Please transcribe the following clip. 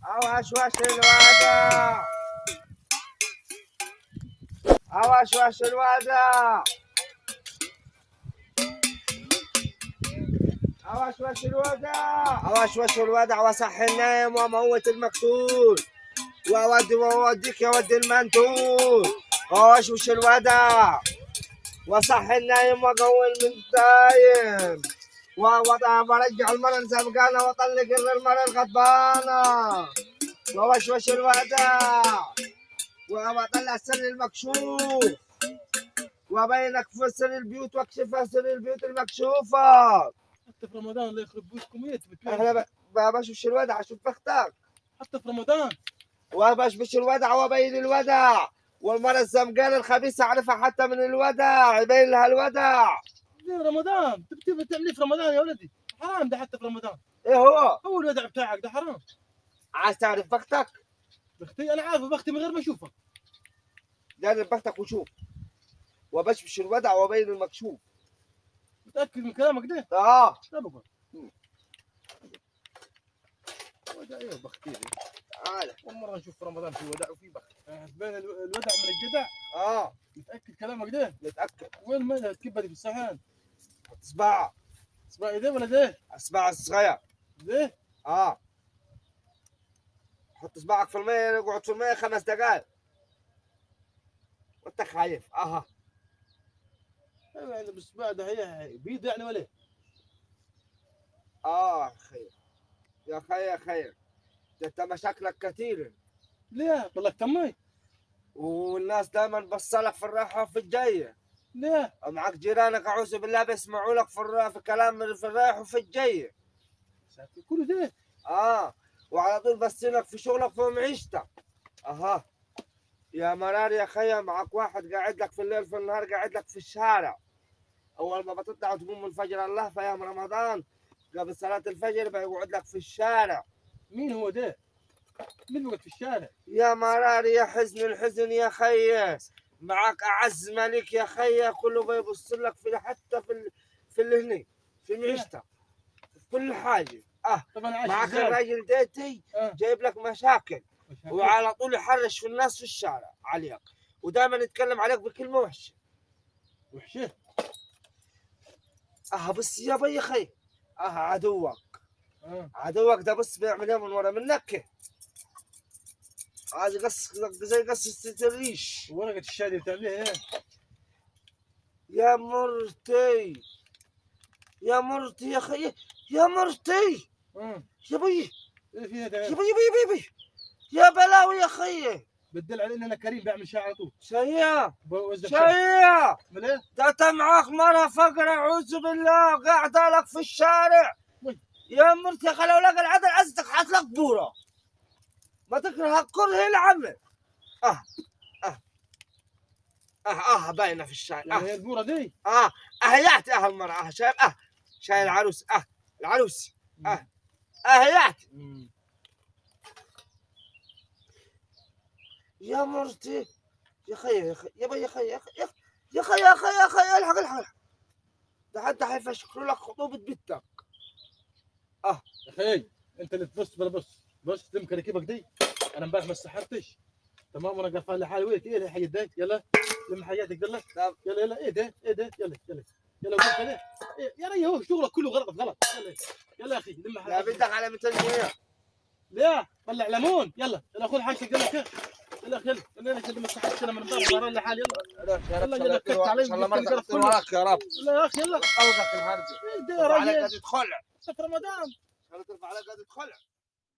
وش الوضع؟ وش الوضع؟ وش الوضع؟ وش الوضع؟ وصح النايم وموت المقتول ووديك يا ود المنتول. وش الوضع؟ وصح النايم وقوي المنتايم ووضع برجع المرة زبقانة وطلق المرة الغضبانة. وش الوضع؟ وطلع سر المكشوف وبينك في سر البيوت واكشف سر البيوت المكشوفة. حتى في رمضان الله يخرب بيوتكم احنا بشوش الودع اشوف بختك. حتى في رمضان وبشبش الودع وبين الودع والمرة الزمقانة الخبيثة اعرفها حتى من الودع يبين لها الودع. زي رمضان تبي تعمليه في رمضان يا ولدي؟ حرام ده حتى في رمضان. ايه هو الودع بتاعك ده حرام. عايز تعرف بختك؟ بختي انا عارفه بختي من غير ما اشوفك. جرب بختك وشوف. وبشبش الودع وبين المكشوف. متأكد من كلامك ده؟ لا بقى. ودع ايه بختي دي؟ تعال أول مرة نشوف في رمضان في ودع وفي بخت. بين الودع من الجدع؟ متأكد كلامك ده؟ متأكد. وين مالها الكبة دي في الصحن؟ اصبع. اصبع ده ولا ده؟ اصبع الصغير. ده؟ حط اصبعك في المية اقعد في المية 5 دقائق. وانت خايف. ايوه يعني بالاصبع ده هي بيض يعني ولا ايه؟ خير. يا خير ده انت مشاكلك كثيرة. ليه؟ طلقت امي؟ والناس دائما بصلك في الرايحة وفي الجاية. ليه؟ ومعك جيرانك اعوذ بالله بيسمعوا لك في كلام في الرايح وفي الجاية. كله ده؟ وعلى طول بصينك في شغلك في معيشتك. يا مرار يا خيا معك واحد قاعد لك في الليل في النهار قاعد لك في الشارع. اول ما بتطلع وتقوم من فجر الله في ايام رمضان قبل صلاة الفجر بيقعد لك في الشارع. مين هو ده؟ مين بيقعد في الشارع؟ يا مرار يا حزن الحزن يا خياس معك اعز ملك يا خيا كله بيبص لك في حتى في الهني في معيشتك في كل حاجه. طب انا عايش معك ازاي؟ الراجل ديتي جايب لك مشاكل وعلى طول يحرش في الناس في الشارع عليك ودائما يتكلم عليك بكلمه وحشه. وحشه؟ بس يا بي خي عدوك. عدوك ده بص بيعمل ايه من ورا منك. هذا قص زي قصة الريش. ورقة الشاي دي بتعمليها ايه؟ يا مرتي يا مرتي يا خي يا مرتي يا بي ايه فيها ده؟ يا بي يا بلاوي يا خي. بتدل على ان انا كريم بعمل شاي على طول. شيا بوزع شيا امال ايه؟ ده انت معاك مرة فقرة اعوذ بالله قاعدة لك في الشارع. يا مرتي يا اخي لو لقى العدل عزتك حتلك بورة. ما تكره الكره العمل. باينه في الشاي. يعني هي البورة دي؟ ياتي المرأة شايف شاي العروس العروس ياتي. يا مرتي يا خي يا خي يا بي يا خي يا خي يا خي يا خي يا خي الحق ده حتى حيفشكلوا لك خطوبة بنتك. يا اخي انت اللي تبص بلا بص لم كراكيبك دي. انا امبارح ما سحرتش تمام وانا قافل لحالي ويك ايه الحاجه دي. يلا لم حاجاتك يلا يلا ايه ده يلا قول كده يا ري هو شغلك كله غلط. يلا يا اخي لم حاجاتك. لا بدك على 200 جنيه. ليه؟ طلع ليمون يلا خذ حاجتك يلا ما سحرتش انا من امبارح ورا لحالي يلا كت علي ان شاء الله ما تقطع وراك يا رب. لا يا اخي يلا طلقك الهرجه. ايه ده يا راجل؟ عليك تدخل في رمضان. ترفع عليك تدخل.